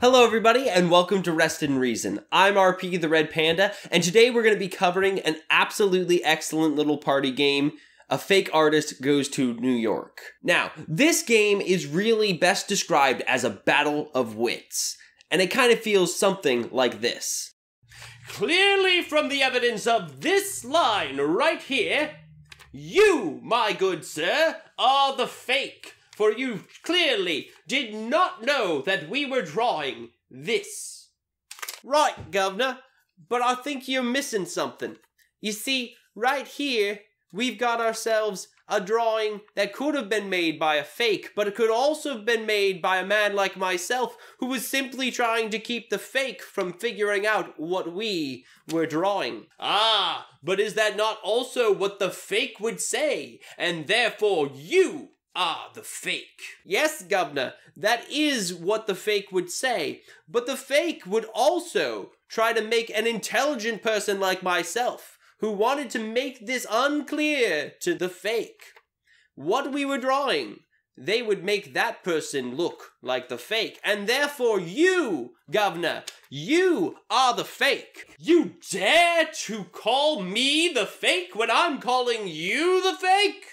Hello everybody and welcome to Rest and Reason. I'm RP the Red Panda and today we're going to be covering an absolutely excellent little party game, A Fake Artist Goes to New York. Now, this game is really best described as a battle of wits, and it kind of feels something like this. Clearly from the evidence of this line right here, you, my good sir, are the fake. For you clearly did not know that we were drawing this. Right, Governor, but I think you're missing something. You see, right here, we've got ourselves a drawing that could have been made by a fake, but it could also have been made by a man like myself who was simply trying to keep the fake from figuring out what we were drawing. Ah, but is that not also what the fake would say? And therefore you are the fake. Yes, Governor, that is what the fake would say, but the fake would also try to make an intelligent person like myself, who wanted to make this unclear to the fake what we were drawing. They would make that person look like the fake, and therefore you, Governor, you are the fake. You dare to call me the fake when I'm calling you the fake?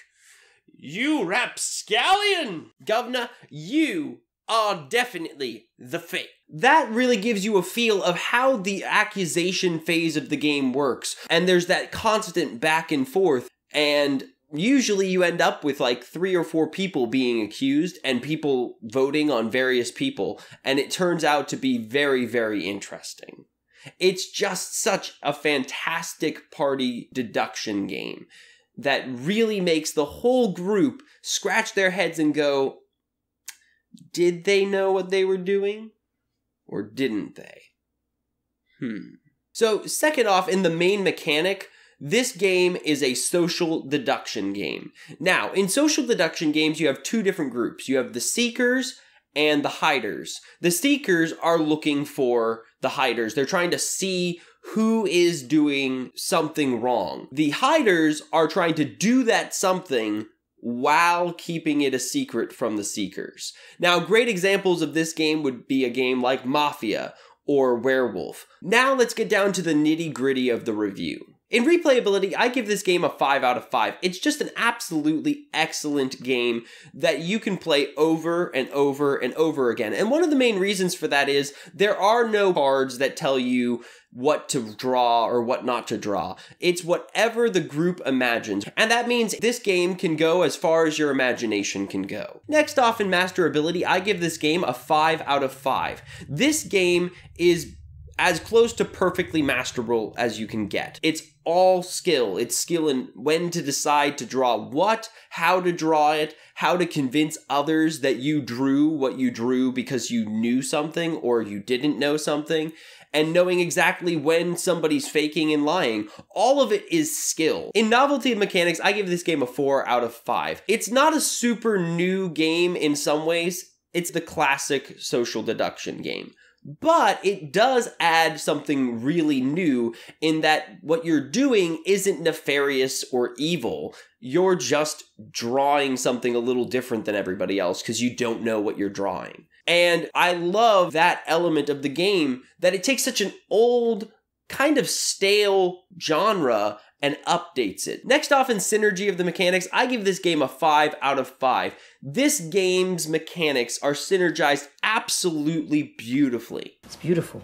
You rapscallion! Governor, you are definitely the fake. That really gives you a feel of how the accusation phase of the game works. And there's that constant back and forth. And usually you end up with like 3 or 4 people being accused and people voting on various people. And it turns out to be very, very interesting. It's just such a fantastic party deduction game that really makes the whole group scratch their heads and go, did they know what they were doing? Or didn't they? So, second off, in the main mechanic, this game is a social deduction game. Now, in social deduction games, you have 2 different groups. You have the seekers and the hiders. The seekers are looking for the hiders. They're trying to see who is doing something wrong. The hiders are trying to do that something while keeping it a secret from the seekers. Now, great examples of this game would be a game like Mafia or Werewolf. Now let's get down to the nitty-gritty of the review. In replayability, I give this game a 5 out of 5. It's just an absolutely excellent game that you can play over and over and over again. And one of the main reasons for that is there are no cards that tell you what to draw or what not to draw. It's whatever the group imagines. And that means this game can go as far as your imagination can go. Next off in Masterability, I give this game a 5 out of 5. This game is as close to perfectly masterable as you can get. It's all skill. It's skill in when to decide to draw what, how to draw it, how to convince others that you drew what you drew because you knew something or you didn't know something, and knowing exactly when somebody's faking and lying. All of it is skill. In novelty and mechanics, I give this game a 4 out of 5. It's not a super new game in some ways. It's the classic social deduction game. But it does add something really new in that what you're doing isn't nefarious or evil. You're just drawing something a little different than everybody else because you don't know what you're drawing. And I love that element of the game, that it takes such an old, kind of stale genre and updates it. Next off in synergy of the mechanics, I give this game a 5 out of 5. This game's mechanics are synergized absolutely beautifully. It's beautiful.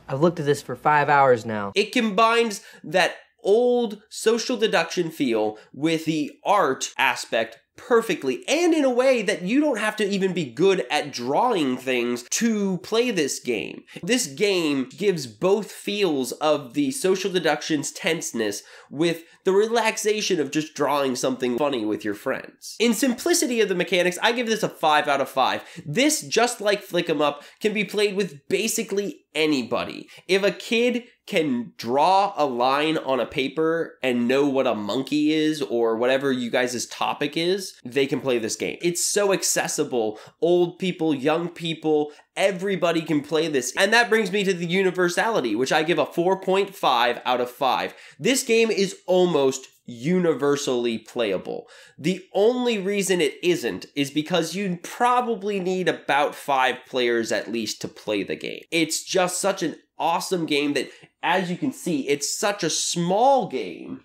I've looked at this for 5 hours now. It combines that old social deduction feel with the art aspect perfectly, and in a way that you don't have to even be good at drawing things to play this game. This game gives both feels of the social deduction's tenseness with the relaxation of just drawing something funny with your friends. In simplicity of the mechanics, I give this a 5 out of 5. This, just like Flick 'em Up, can be played with basically anybody. If a kid can draw a line on a paper and know what a monkey is or whatever you guys' topic is, they can play this game. It's so accessible. Old people, young people, everybody can play this. And that brings me to the Universality, which I give a 4.5 out of 5. This game is almost universally playable. The only reason it isn't is because you probably need about 5 players at least to play the game. It's just such an awesome game that, as you can see, it's such a small game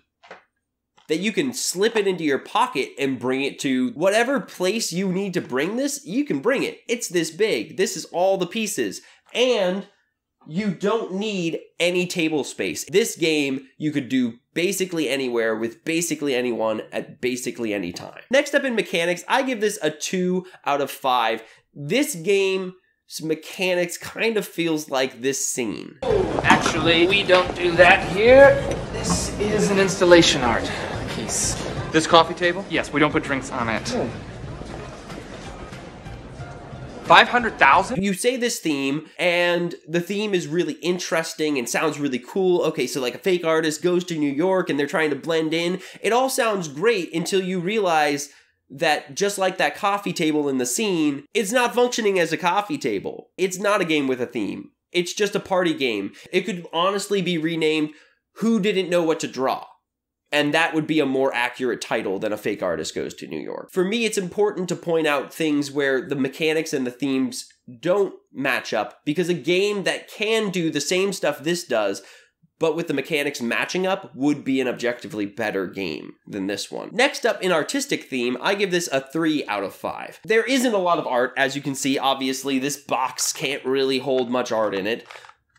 that you can slip it into your pocket and bring it to whatever place you need to bring this, you can bring it. It's this big. This is all the pieces. And you don't need any table space. This game you could do basically anywhere with basically anyone at basically any time. Next up in mechanics, I give this a 2 out of 5. This game's mechanics kind of feels like this scene. Actually, we don't do that here. This is an installation art piece. This coffee table? Yes, we don't put drinks on it. 500,000? You say this theme, and the theme is really interesting and sounds really cool. Okay, so like a fake artist goes to New York and they're trying to blend in. It all sounds great until you realize that just like that coffee table in the scene, it's not functioning as a coffee table. It's not a game with a theme. It's just a party game. It could honestly be renamed Who Didn't Know What to Draw? And that would be a more accurate title than A Fake Artist Goes to New York. For me, it's important to point out things where the mechanics and the themes don't match up, because a game that can do the same stuff this does, but with the mechanics matching up, would be an objectively better game than this one. Next up in artistic theme, I give this a 3 out of 5. There isn't a lot of art, as you can see. Obviously, this box can't really hold much art in it.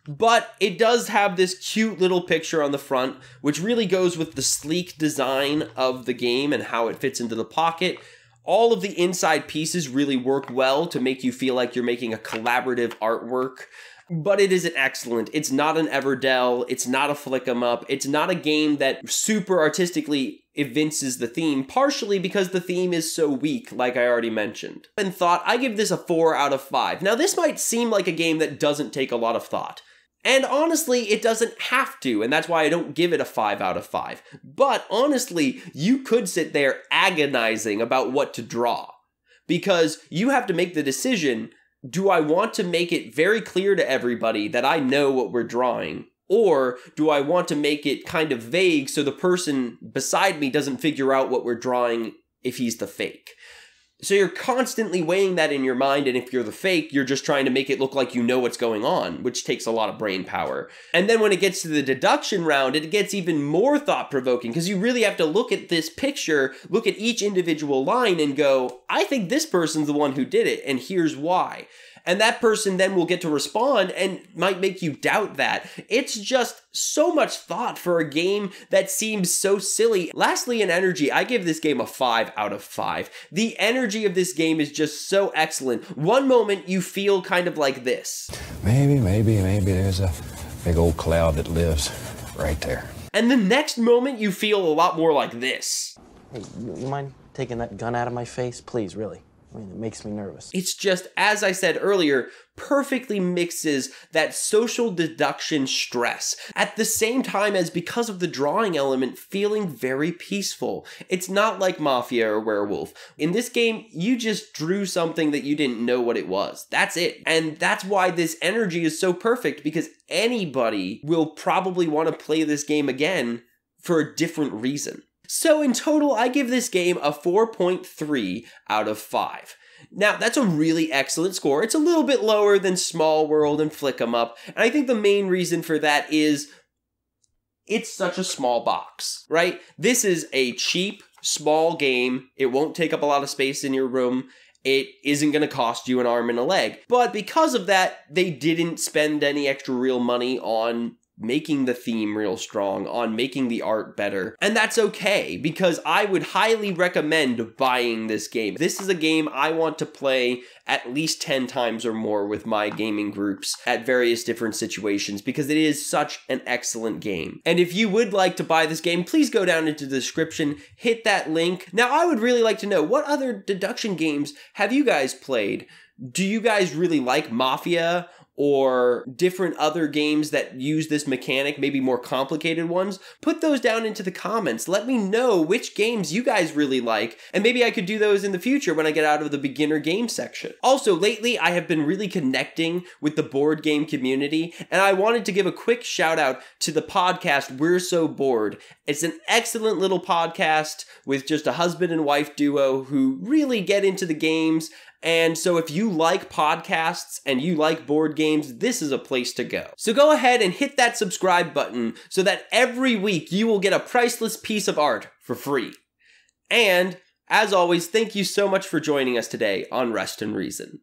But it does have this cute little picture on the front, which really goes with the sleek design of the game and how it fits into the pocket. All of the inside pieces really work well to make you feel like you're making a collaborative artwork. But it isn't excellent. It's not an Everdell. It's not a flick 'em up. It's not a game that super artistically evinces the theme, partially because the theme is so weak, like I already mentioned. In thought, I give this a 4 out of 5. Now, this might seem like a game that doesn't take a lot of thought. And honestly, it doesn't have to, and that's why I don't give it a 5 out of 5. But honestly, you could sit there agonizing about what to draw, because you have to make the decision, do I want to make it very clear to everybody that I know what we're drawing, or do I want to make it kind of vague so the person beside me doesn't figure out what we're drawing if he's the fake? So you're constantly weighing that in your mind, and if you're the fake, you're just trying to make it look like you know what's going on, which takes a lot of brain power. And then when it gets to the deduction round, it gets even more thought-provoking, because you really have to look at this picture, look at each individual line, and go, I think this person's the one who did it, and here's why. And that person then will get to respond and might make you doubt that. It's just so much thought for a game that seems so silly. Lastly, in energy, I give this game a 5 out of 5. The energy of this game is just so excellent. One moment you feel kind of like this. Maybe there's a big old cloud that lives right there. And the next moment you feel a lot more like this. Hey, you mind taking that gun out of my face? Please, really. I mean, it makes me nervous. It's just, as I said earlier, perfectly mixes that social deduction stress at the same time as, because of the drawing element, feeling very peaceful. It's not like Mafia or Werewolf. In this game, you just drew something that you didn't know what it was. That's it. And that's why this energy is so perfect, because anybody will probably want to play this game again for a different reason. So in total, I give this game a 4.3 out of 5. Now, that's a really excellent score. It's a little bit lower than Small World and Flick 'em Up, and I think the main reason for that is it's such a small box, right? This is a cheap, small game. It won't take up a lot of space in your room. It isn't going to cost you an arm and a leg. But because of that, they didn't spend any extra real money on making the theme real strong, on making the art better. And that's okay, because I would highly recommend buying this game. This is a game I want to play at least 10 times or more with my gaming groups at various different situations, because it is such an excellent game. And if you would like to buy this game, please go down into the description, hit that link. Now, I would really like to know, what other deduction games have you guys played? Do you guys really like Mafia or different other games that use this mechanic, maybe more complicated ones, put those down into the comments. Let me know which games you guys really like, and maybe I could do those in the future when I get out of the beginner game section. Also, lately I have been really connecting with the board game community, and I wanted to give a quick shout out to the podcast We're So Bored. It's an excellent little podcast with just a husband and wife duo who really get into the games. And so if you like podcasts and you like board games, this is a place to go. So go ahead and hit that subscribe button so that every week you will get a priceless piece of art for free. And as always, thank you so much for joining us today on Rest and Reason.